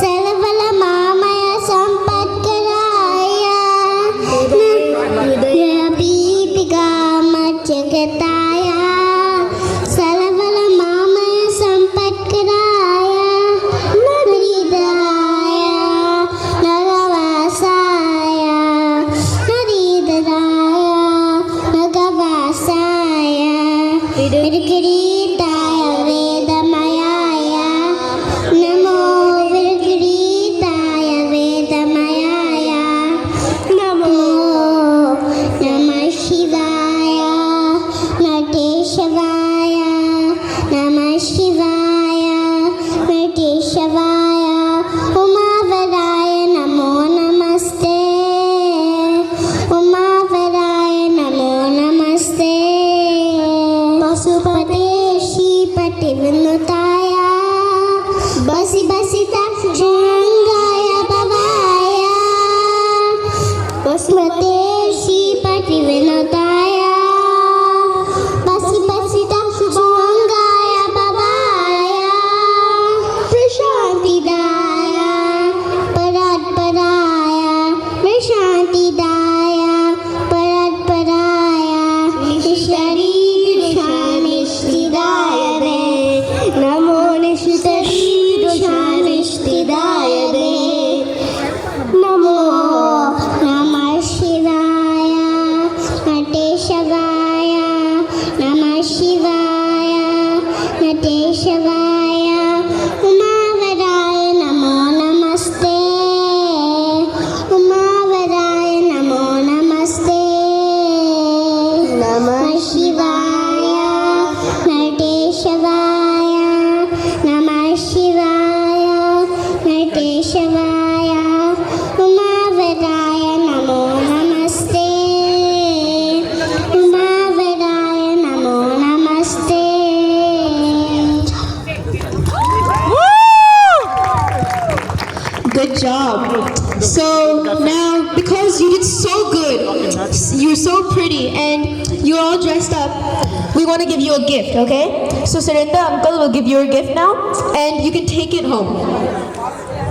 Sarvala Mamaya Sampatkaya Deepika Machagataya Sarvala Mamaya Sampatkaya Naridaya Nagavasaya Naridaya Nagavasaya Virkiritaya Vedamayaya Namo Virkiritaya Vedamayaya Namo Namah Shivaya Nateshavaya Namah Shivaya Nateshavaya Umavaraya Namo Namaste Umavaraya Namo Namaste Pasupate Shipati Vinutaya Basi Basita Jangaya Bhavaya Pasupate Shipati Vinutaya Basi Basita Jangaya Bhavaya Prashanti Daya Parat Paraya Prashanti Daya Parat Paraya Nishari Nishtidaya De Namo Nishtari Nishtidaya De Namo Namah Shivaya Nateshavaya Namah Shivaya Nateshavaya Umavaraya Namo Namaste Umavaraya Namo Namaste Namah Shivaya Nateshavaya Namah Shivaya Nateshavaya Umavaraya Namo Namaste Umavaraya Namo Namaste. Good job. So now, because you did so good, you're so pretty, and you're all dressed up, we want to give you a gift, okay? So Sarinda uncle will give you a gift now, and you can take it home.